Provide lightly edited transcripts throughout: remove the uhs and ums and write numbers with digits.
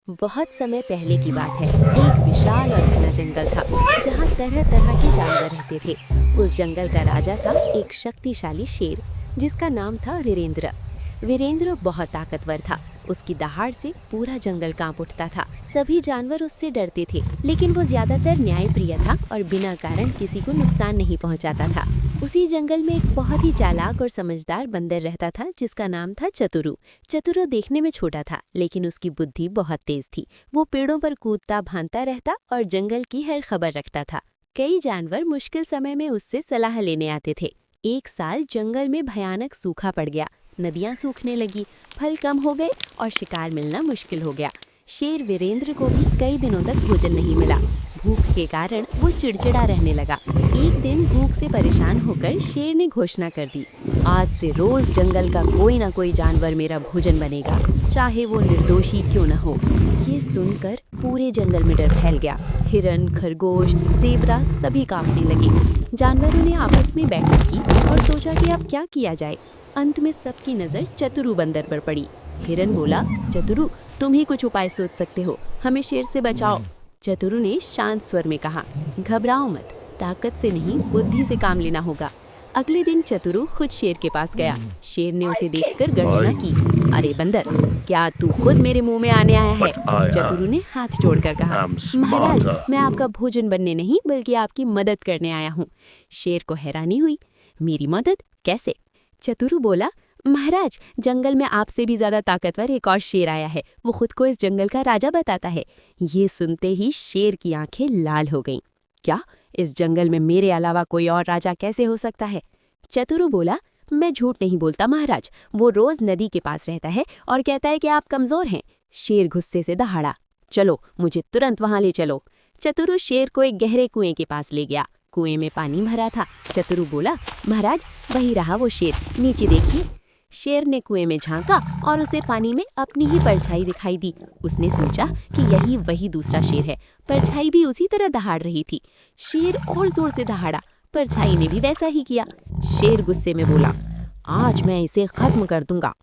बहुत समय पहले की बात है। एक विशाल और घना जंगल था जहाँ तरह तरह के जानवर रहते थे। उस जंगल का राजा था एक शक्तिशाली शेर जिसका नाम था वीरेंद्र। वीरेंद्र बहुत ताकतवर था। उसकी दहाड़ से पूरा जंगल कांप उठता था। सभी जानवर उससे डरते थे, लेकिन वो ज्यादातर न्यायप्रिय था और बिना कारण किसी को नुकसान नहीं पहुंचाता था। उसी जंगल में एक बहुत ही चालाक और समझदार बंदर रहता था जिसका नाम था चतुरु। चतुरु देखने में छोटा था, लेकिन उसकी बुद्धि बहुत तेज थी। वो पेड़ों पर कूदता भानता रहता और जंगल की हर खबर रखता था। कई जानवर मुश्किल समय में उससे सलाह लेने आते थे। एक साल जंगल में भयानक सूखा पड़ गया। नदियां सूखने लगी, फल कम हो गए और शिकार मिलना मुश्किल हो गया। शेर वीरेंद्र को भी कई दिनों तक भोजन नहीं मिला। भूख के कारण वो चिड़चिड़ा रहने लगा। एक दिन भूख से परेशान होकर शेर ने घोषणा कर दी, आज से रोज जंगल का कोई ना कोई जानवर मेरा भोजन बनेगा, चाहे वो निर्दोषी क्यों न हो। ये सुनकर पूरे जंगल में डर फैल गया। हिरन, खरगोश, ज़ेबरा सभी कांपने लगे। जानवरों ने आपस में बैठक की और सोचा कि अब क्या किया जाए। अंत में सबकी नज़र चतुरु बंदर पर पड़ी। हिरन बोला, चतुरु तुम ही कुछ उपाय सोच सकते हो, हमें शेर से बचाओ। चतुरु ने शांत स्वर में कहा, घबराओ मत, ताकत से नहीं बुद्धि से काम लेना होगा। अगले दिन चतुरु खुद शेर के पास गया। शेर ने उसे देखकर गर्जना की, अरे बंदर, क्या तू खुद मेरे मुंह में आने आया है? चतुरु ने हाथ जोड़कर कहा, महाराज, मैं आपका भोजन बनने नहीं बल्कि आपकी मदद करने आया हूँ। शेर को हैरानी हुई, मेरी मदद कैसे? चतुरु बोला, महाराज, जंगल में आपसे भी ज्यादा ताकतवर एक और शेर आया है। वो खुद को इस जंगल का राजा बताता है। ये सुनते ही शेर की आंखें लाल हो गईं। क्या इस जंगल में मेरे अलावा कोई और राजा कैसे हो सकता है? चतुरु बोला, मैं झूठ नहीं बोलता महाराज, वो रोज नदी के पास रहता है और कहता है कि आप कमजोर हैं। शेर गुस्से से दहाड़ा, चलो मुझे तुरंत वहां ले चलो। चतुरु शेर को एक गहरे कुएं के पास ले गया। कुएं में पानी भरा था। चतुरु बोला, महाराज, वही रहा वो शेर, नीचे देखिए। शेर ने कुएं में झांका और उसे पानी में अपनी ही परछाई दिखाई दी। उसने सोचा कि यही वही दूसरा शेर है। परछाई भी उसी तरह दहाड़ रही थी। शेर और जोर से दहाड़ा, परछाई ने भी वैसा ही किया। शेर गुस्से में बोला, आज मैं इसे खत्म कर दूंगा।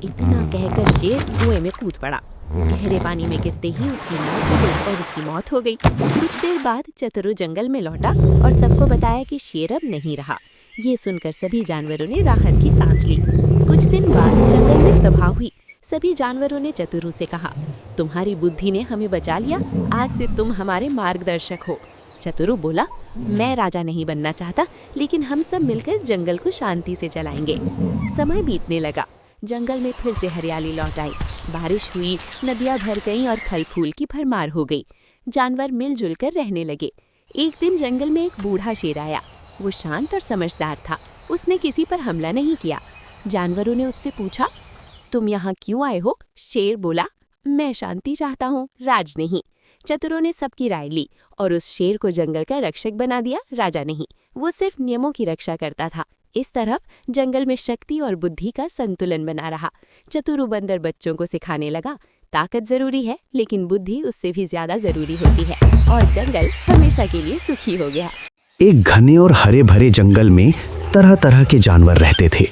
इतना कहकर शेर कुएं में कूद पड़ा। गहरे पानी में गिरते ही उसकी मौत हो गई और उसकी मौत हो गई। कुछ देर बाद चतुरु जंगल में लौटा और सबको बताया कि शेर अब नहीं रहा। ये सुनकर सभी जानवरों ने राहत की सांस ली। कुछ दिन बाद जंगल में सभा हुई। सभी जानवरों ने चतुरु से कहा, तुम्हारी बुद्धि ने हमें बचा लिया, आज से तुम हमारे मार्गदर्शक हो। चतुरु बोला, मैं राजा नहीं बनना चाहता, लेकिन हम सब मिलकर जंगल को शांति से चलाएंगे। समय बीतने लगा। जंगल में फिर से हरियाली लौट आई। बारिश हुई, नदियां भर गईं और फल फूल की भरमार हो गई। जानवर मिलजुल कर रहने लगे। एक दिन जंगल में एक बूढ़ा शेर आया। वो शांत और समझदार था। उसने किसी पर हमला नहीं किया। जानवरों ने उससे पूछा, तुम यहाँ क्यों आए हो? शेर बोला, मैं शांति चाहता हूँ, राज नहीं। चतुरों ने सबकी राय ली और उस शेर को जंगल का रक्षक बना दिया, राजा नहीं। वो सिर्फ नियमों की रक्षा करता था। इस तरह जंगल में शक्ति और बुद्धि का संतुलन बना रहा। चतुरु बंदर बच्चों को सिखाने लगा, ताकत जरूरी है, लेकिन बुद्धि उससे भी ज्यादा जरूरी होती है। और जंगल हमेशा के लिए सुखी हो गया। एक घने और हरे भरे जंगल में तरह तरह के जानवर रहते थे।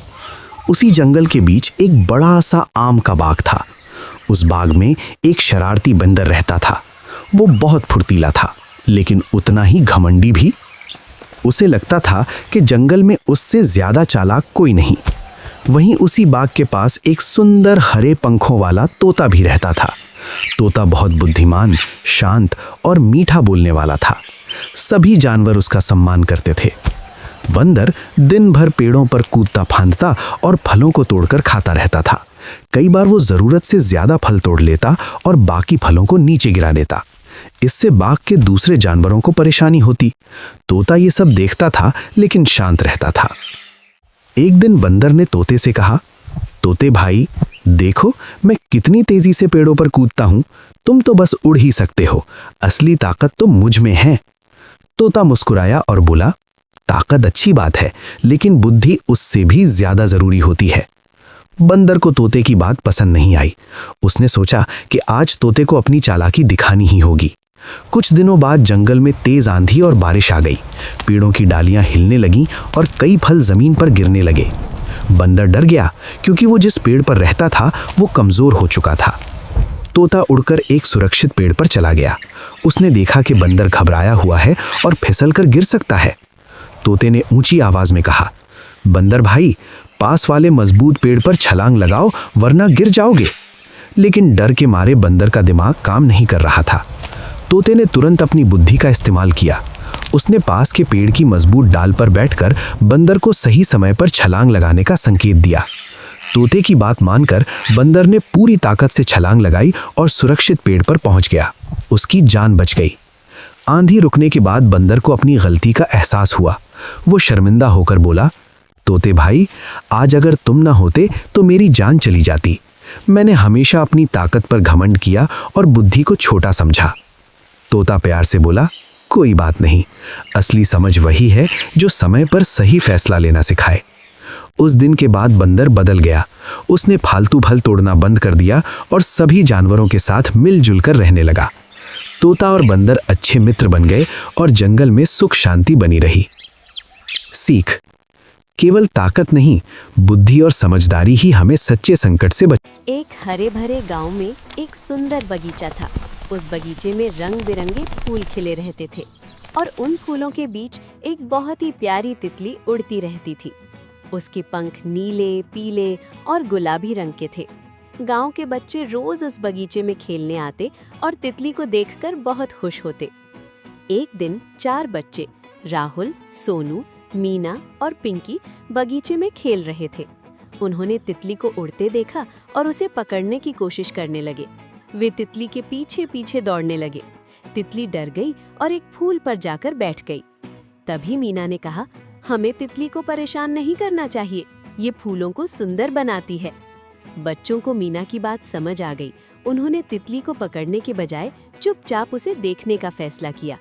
उसी जंगल के बीच एक बड़ा सा आम का बाग था। उस बाग में एक शरारती बंदर रहता था। वो बहुत फुर्तीला था, लेकिन उतना ही घमंडी भी। उसे लगता था कि जंगल में उससे ज्यादा चालाक कोई नहीं। वहीं उसी बाग के पास एक सुंदर हरे पंखों वाला तोता भी रहता था। तोता बहुत बुद्धिमान, शांत और मीठा बोलने वाला था। सभी जानवर उसका सम्मान करते थे। बंदर दिन भर पेड़ों पर कूदता फांदता और फलों को तोड़कर खाता रहता था। कई बार वो जरूरत से ज्यादा फल तोड़ लेता और बाकी फलों को नीचे गिरा देता। इससे बाग के दूसरे जानवरों को परेशानी होती। तोता ये सब देखता था, लेकिन शांत रहता था। एक दिन बंदर ने तोते से कहा, तोते भाई, देखो मैं कितनी तेजी से पेड़ों पर कूदता हूं, तुम तो बस उड़ ही सकते हो, असली ताकत तो मुझ में है। तोता मुस्कुराया और बोला, ताकत अच्छी बात है, लेकिन बुद्धि उससे भी ज्यादा जरूरी होती है। बंदर को तोते की बात पसंद नहीं आई। उसने सोचा कि आज तोते को अपनी चालाकी दिखानी ही होगी। कुछ दिनों बाद जंगल में तेज आंधी और बारिश आ गई। पेड़ों की डालियां हिलने लगीं और कई फल जमीन पर गिरने लगे। बंदर डर गया, क्योंकि वो जिस पेड़ पर रहता था वो कमजोर हो चुका था। तोता उड़कर एक सुरक्षित पेड़ पर चला गया। उसने देखा कि बंदर घबराया हुआ है और फिसलकर गिर सकता है। तोते ने ऊंची आवाज में कहा, बंदर भाई, पास वाले मजबूत पेड़ पर छलांग लगाओ वरना गिर जाओगे। लेकिन डर के मारे बंदर का दिमाग काम नहीं कर रहा था। तोते ने तुरंत अपनी बुद्धि का इस्तेमाल किया। उसने पास के पेड़ की मजबूत डाल पर बैठकर बंदर को सही समय पर छलांग लगाने का संकेत दिया। तोते की बात मानकर बंदर ने पूरी ताकत से छलांग लगाई और सुरक्षित पेड़ पर पहुंच गया। उसकी जान बच गई। आंधी रुकने के बाद बंदर को अपनी गलती का एहसास हुआ। वो शर्मिंदा होकर बोला, तोते भाई, आज अगर तुम ना होते तो मेरी जान चली जाती। मैंने हमेशा अपनी ताकत पर घमंड किया और बुद्धि को छोटा समझा। तोता प्यार से बोला, कोई बात नहीं, असली समझ वही है जो समय पर सही फैसला लेना सिखाए। उस दिन के बाद बंदर बदल गया। उसने फालतू फल तोड़ना बंद कर दिया और सभी जानवरों के साथ मिलजुल कर रहने लगा। तोता और बंदर अच्छे मित्र बन गए और जंगल में सुख शांति बनी रही। सीख, केवल ताकत नहीं, बुद्धि और समझदारी ही हमें सच्चे संकट से एक हरे भरे गांव में एक सुंदर बगीचा था। उस बगीचे में रंग बिरंगे फूल खिले रहते थे और उन फूलों के बीच एक बहुत ही प्यारी तितली उड़ती रहती थी। उसके पंख नीले, पीले और गुलाबी रंग के थे। गांव के बच्चे रोज उस बगीचे में खेलने आते और तितली को देखकर बहुत खुश होते। एक दिन 4 बच्चे राहुल, सोनू, मीना और पिंकी बगीचे में खेल रहे थे। उन्होंने तितली को उड़ते देखा और उसे पकड़ने की कोशिश करने लगे। वे तितली के पीछे पीछे दौड़ने लगे। तितली डर गई और एक फूल पर जाकर बैठ गई। तभी मीना ने कहा, हमें तितली को परेशान नहीं करना चाहिए, ये फूलों को सुंदर बनाती है। बच्चों को मीना की बात समझ आ गई। उन्होंने तितली को पकड़ने के बजाय चुपचाप उसे देखने का फैसला किया।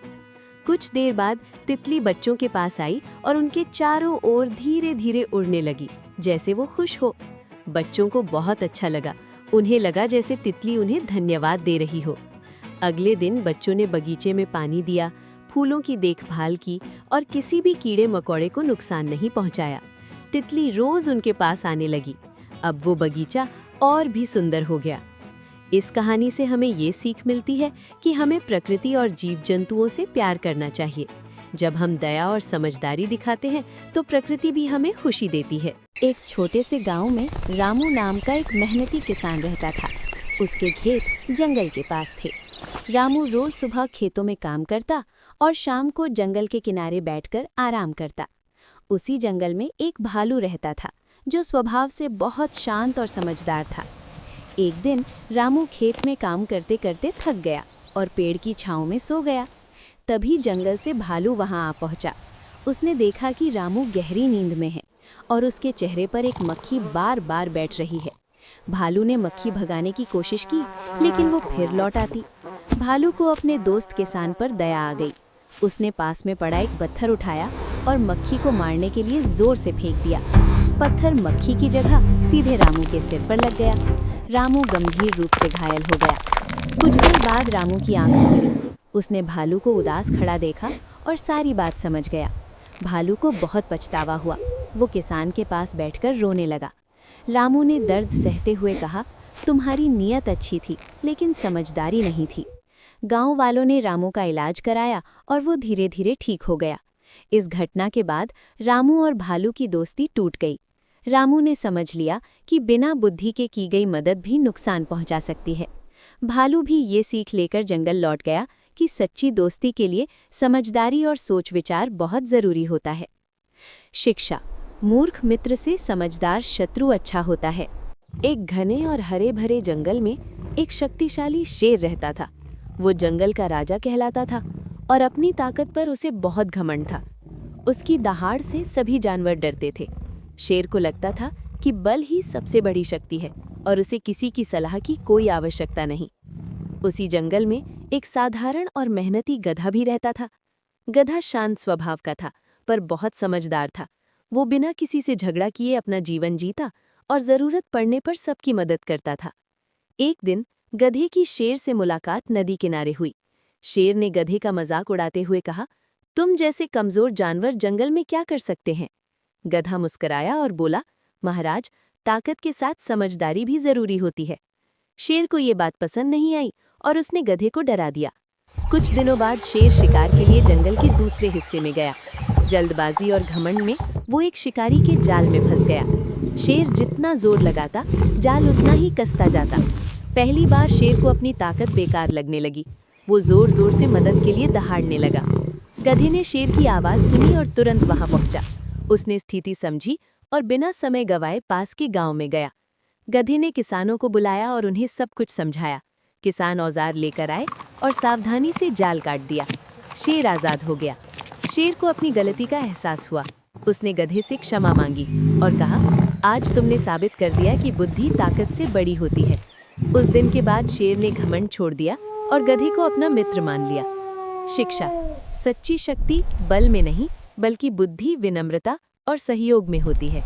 कुछ देर बाद तितली बच्चों के पास आई और उनके चारों ओर धीरे धीरे उड़ने लगी, जैसे वो खुश हो। बच्चों को बहुत अच्छा लगा। उन्हें लगा जैसे तितली उन्हें धन्यवाद दे रही हो। अगले दिन बच्चों ने बगीचे में पानी दिया, फूलों की देखभाल की और किसी भी कीड़े मकोड़े को नुकसान नहीं पहुंचाया। तितली रोज उनके पास आने लगी। अब वो बगीचा और भी सुंदर हो गया। इस कहानी से हमें ये सीख मिलती है कि हमें प्रकृति और जीव जंतुओं से प्यार करना चाहिए। जब हम दया और समझदारी दिखाते हैं तो प्रकृति भी हमें खुशी देती है। एक छोटे से गांव में रामू नाम का एक मेहनती किसान रहता था। उसके खेत जंगल के पास थे। रामू रोज सुबह खेतों में काम करता और शाम को जंगल के किनारे बैठकर आराम करता। उसी जंगल में एक भालू रहता था जो स्वभाव से बहुत शांत और समझदार था। एक दिन रामू खेत में काम करते करते थक गया और पेड़ की छांव में सो गया। तभी जंगल से भालू वहां आ पहुंचा। उसने देखा कि रामू गहरी नींद में है और उसके चेहरे पर एक मक्खी बार बार बैठ रही है। भालू ने मक्खी भगाने की कोशिश की, लेकिन वो फिर लौट आती। भालू को अपने दोस्त किसान पर दया आ गई। उसने पास में पड़ा एक पत्थर उठाया और मक्खी को मारने के लिए जोर से फेंक दिया। पत्थर मक्खी की जगह सीधे रामू के सिर पर लग गया। रामू गंभीर रूप से घायल हो गया। कुछ देर बाद रामू की आंख खुली। उसने भालू को उदास खड़ा देखा और सारी बात समझ गया। भालू को बहुत पछतावा हुआ। वो किसान के पास बैठकर रोने लगा। रामू ने दर्द सहते हुए कहा, तुम्हारी नीयत अच्छी थी लेकिन समझदारी नहीं थी। गांव वालों ने रामू का इलाज कराया और वो धीरे धीरे ठीक हो गया। इस घटना के बाद रामू और भालू की दोस्ती टूट गई। रामू ने समझ लिया कि बिना बुद्धि के की गई मदद भी नुकसान पहुंचा सकती है। भालू भी ये सीख लेकर जंगल लौट गया कि सच्ची दोस्ती के लिए समझदारी और सोच विचार बहुत जरूरी होता है। शिक्षा, मूर्ख मित्र से समझदार शत्रु अच्छा होता है। एक घने और हरे भरे जंगल में एक शक्तिशाली शेर रहता था। वो जंगल का राजा कहलाता था और अपनी ताकत पर उसे बहुत घमंड था। उसकी दहाड़ से सभी जानवर डरते थे। शेर को लगता था कि बल ही सबसे बड़ी शक्ति है और उसे किसी की सलाह की कोई आवश्यकता नहीं। उसी जंगल में एक साधारण और मेहनती गधा भी रहता था। गधा शांत स्वभाव का था पर बहुत समझदार था। वो बिना किसी से झगड़ा किए अपना जीवन जीता और जरूरत पड़ने पर सबकी मदद करता था। एक दिन गधे की शेर से मुलाकात नदी किनारे हुई। शेर ने गधे का मजाक उड़ाते हुए कहा, तुम जैसे कमजोर जानवर जंगल में क्या कर सकते हैं? गधा मुस्कुराया और बोला, महाराज, ताकत के साथ समझदारी भी जरूरी होती है। शेर को ये बात पसंद नहीं आई और उसने गधे को डरा दिया। कुछ दिनों बाद शेर शिकार के लिए जंगल के दूसरे हिस्से में गया। जल्दबाजी और घमंड में वो एक शिकारी के जाल में फंस गया। शेर जितना जोर लगाता, जाल उतना ही कसता जाता। पहली बार शेर को अपनी ताकत बेकार लगने लगी। वो जोर जोर से मदद के लिए दहाड़ने लगा। गधे ने शेर की आवाज़ सुनी और तुरंत वहां पहुंचा। उसने स्थिति समझी और बिना समय गवाए पास के गांव में गया। गधे ने किसानों को बुलाया और उन्हें सब कुछ समझाया। किसान औजार लेकर आए और सावधानी से जाल काट दिया। शेर आज़ाद हो गया। शेर को अपनी गलती का एहसास हुआ। उसने गधे से क्षमा मांगी और कहा, आज तुमने साबित कर दिया कि बुद्धि ताकत से बड़ी होती है। उस दिन के बाद शेर ने घमंड छोड़ दिया और गधे को अपना मित्र मान लिया। शिक्षा: सच्ची शक्ति बल में नहीं, बल्कि बुद्धि, विनम्रता और सहयोग में होती है।